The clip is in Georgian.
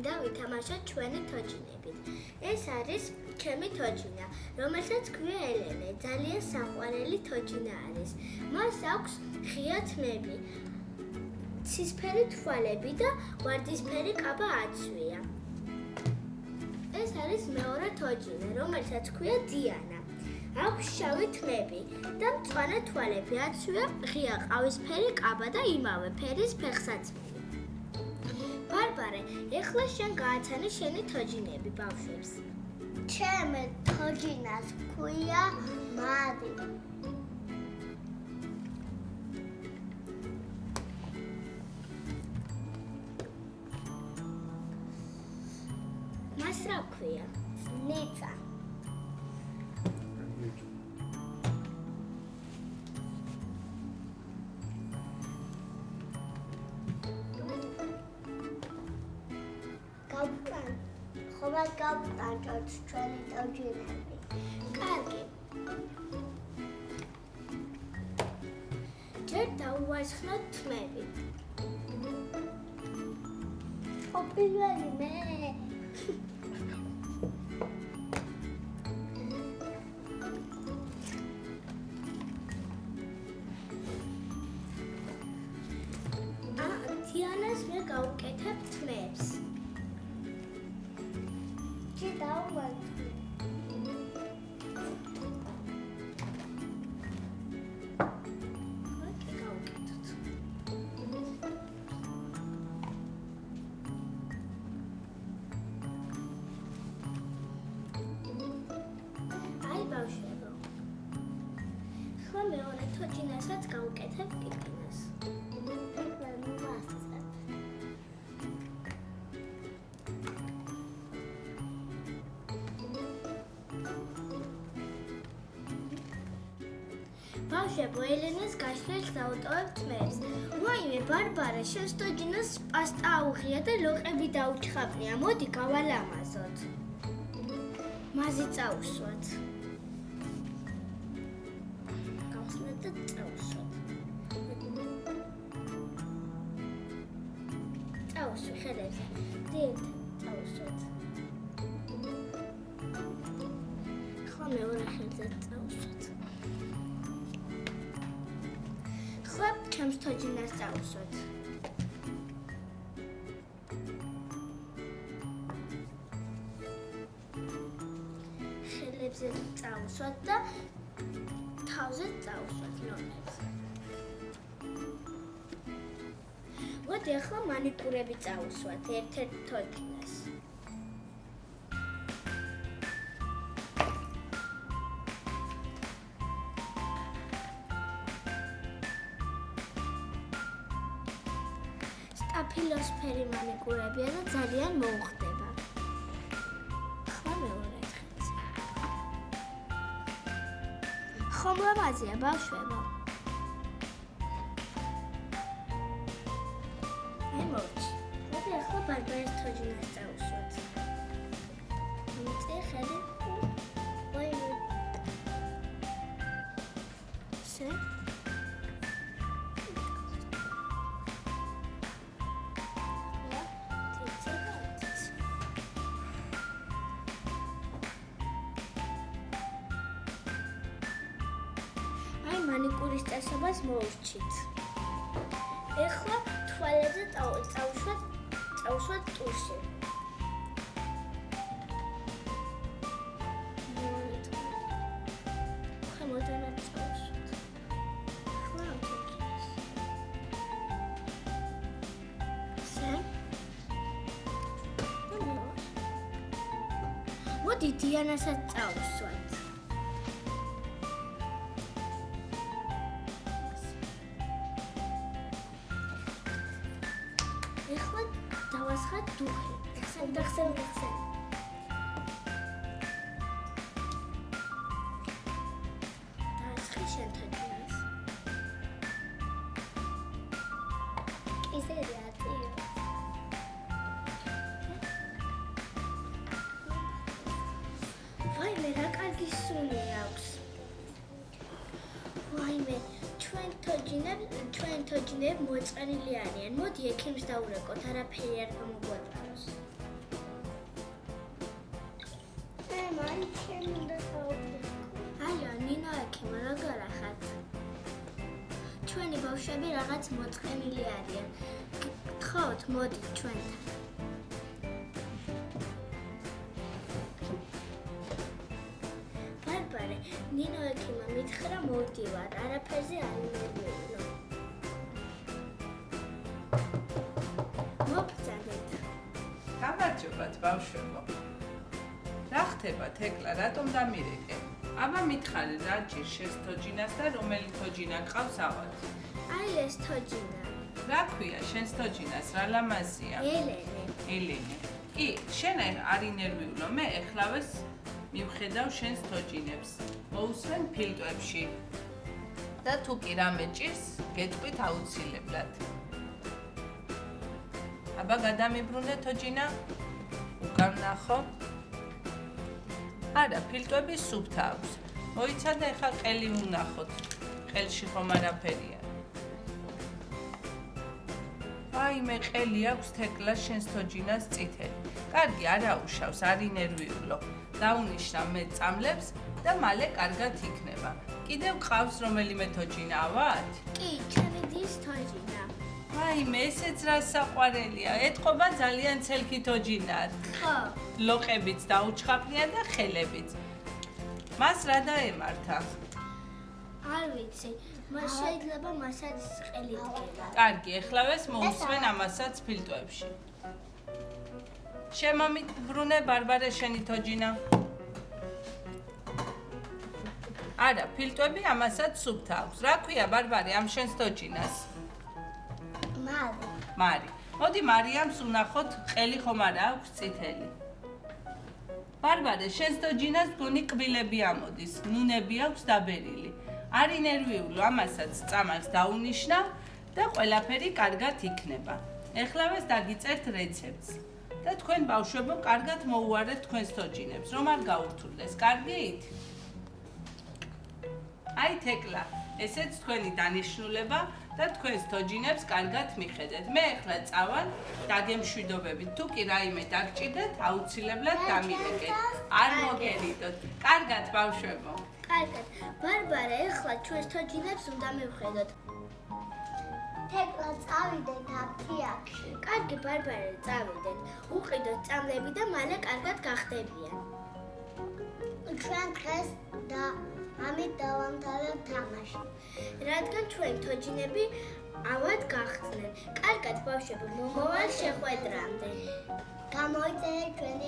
მინდა ვითამაშოთ ჩვენი თოჯინებით. ეს არის ჩემი თოჯინა, რომელსაც ქვია ელენე. ძალიან საყვარელი თოჯინა არის. მას აქვს ღია თმები, ცისფერი თვალები და ვარდისფერი კაბა აცვია. ეს არის მეორე თოჯინა, რომელსაც ქვია დიანა. აქვს შავი თმები და მწვანე თვალები, აცვია ღია ყავისფერი კაბა და იმავე ფერის ფეხსაცმელი. ბარბარე, ეხლა შენ გააცანე შენი თოჯინები ბავშვებს. ჩემი თოჯინას ქვია მარი. მას რა ქვია? ნიცა. ხომა გავტანჯოთ ჩვენი თოჯინები. კარგი. ჯერ დაუვასხნოთ თმები. პირველი მე. დიანას მე გავუკეთებ თმებს. ხლა მეორე თოჯინასაც გავუკეთებ კიკინას. ბავშვებო, ელენეს გაშლილს დავუტოვებ თმებს. ვაიმე, ბარბარე, შენს თოჯინას პასტა აუღია და ლოყები დაუჩხაპნია. მოდი გავალამაზოთ. მაზი წავუსვათ. გავხსნათ და წავუსვათ. წავუსვი ხელებზე. დიეთ, წავუსვათ. ხლა მეორე ხელზე წავუსვათ. ხლა ჩემს თოჯინას წავუსვათ. ხელებზე წავუსვათ და თავზე წავუსვათ ნორმებს. მოდი ახლა მანიკურები წავუსვათ ერთ-ერთ თოჯინას. სტაფილოსფერი მანიკურებია და ძალიან მოუხდება. ხლა მეორე ხელზე. ხომ ლამაზია ბავშვებო? მოდი ახლა ბარბარეს თოჯინას წავუსვათ. მიწე ხელი. ვაიმე. სე. მანიკურის წესობას მოურჩით. ეხლა თვალებზე წავუსვათ ტურში. ხემოდანაც წავუსვათ. ხლა ამთქის. სე. მოდი დიანასაც წავუსვათ. ეხლა დავასხათ დუხი. დახსენ. დაასხი შენ თოჯინას. ისე რატიო. ვაიმე, რა კარგი სუნი აქვს. ვაიმე, ჩვენ თოჯინები მოწყენილი არიან. მოდი ექიმს დავურეკოთ, არაფერი არ გამოგვატაროს. ექიმო, როგორ ახართ? ჩვენი ბავშვები რაღაც მოწყენილი არიან. გთხოვთ, მოდით ჩვენთან. ბარბარე, ნინო ექიმა მითხრა მოვდივარ, არაფერზე არ იმერვიულო. მოგწადეთ. გამარჯობათ ბავშვებო. რა ხდება თეკლა, რატომ დამირეკე? აბა მითხარი რა ჭირს შენს თოჯინას და რომელი თოჯინა გყავს ავად? აი ეს თოჯინა. რა ქვია შენს თოჯინას, რა ლამაზია? ელენე. ელენე. კი, შენ არ ინერვიულო, მე ეხლავეს მივხედავ შენს თოჯინებს. მოусვენ ფილტვებში. და თუ კი რამე ჭირს, გეტყვით აუცილებლად. აბა გადამიბრუნე თოჯინა. უკან ნახო. არა, ფილტვები სუფთა აქვს. მოიცადე ხა ყელი უნახოთ. ყელში ხომ არაფერია. აი მე ყელი აქვს თეკლა შენს თოჯინას წითელი. კარგი, არა უშავს, არ ინერვიულო. დაუნიშნა მე წამლებს და მალე კარგად იქნება. კიდევ ყავს რომელიმე თოჯინა ავად? კი, ჩემი დის თოჯინა. აი მე ესეც რა საყვარელია. ეთყობა ძალიან ცელქი თოჯინაა. ხო. ლოყებიც დაუჩხაპნია და ხელებიც. მას რა დაემართა? არ ვიცი, მას შეიძლება მასაც ყელი დგება. კარგი, ეხლავეს მოусვენ ამასაც ფილტვებში. შემომიბრუნე ბარბარე შენი თოჯინა. არა, ფილტვები ამასაც სუფთა აქვს. რა ქვია ბარბარე ამ შენს თოჯინას? მარი. მარი. მოდი მარიამს უნახოთ, ყელი ხომ არა აქვს წითელი. ბარბარე, შენს თოჯინას გონი კბილები ამოდის, ნუნები აქვს დაბერილი. არ ინერვიულო, ამასაც წამალს დაუნიშნავ და ყველაფერი კარგად იქნება. ეხლავეს დაგიწერთ რეცეპტს. და თქვენ ბავშვებო, კარგად მოუარეთ თქვენს თოჯინებს, რომ არ გაურთულდეს. კარგით? აი თეკლა, ესეც თქვენი დანიშნულება და თქვენს თოჯინებს კარგად მიხედეთ. მე ახლა წავალ დაგემშვიდობებით. თუ კი რაიმე დაგჭირდეთ, აუცილებლად დამილეკეთ. არ მოგერიდოთ. კარგად ბავშვებო. კარგად. ბარბარე, ეხლა ჩვენს თოჯინებს უნდა მივხედოთ. თეკლა წავიდეთ აფრიაკში. კარგი ბარბარე, წავიდეთ. უყიდოთ წამლები და მალე კარგად გახდებიან. ჩვენ დღეს და ამით დავამთავრებთ თამაში. რადგან ჩვენ თოჯინები ავად გახდნენ. კარგად ბავშვებო, მომავალ შეხვედრამდე. გამოიწერეთ ჩვენი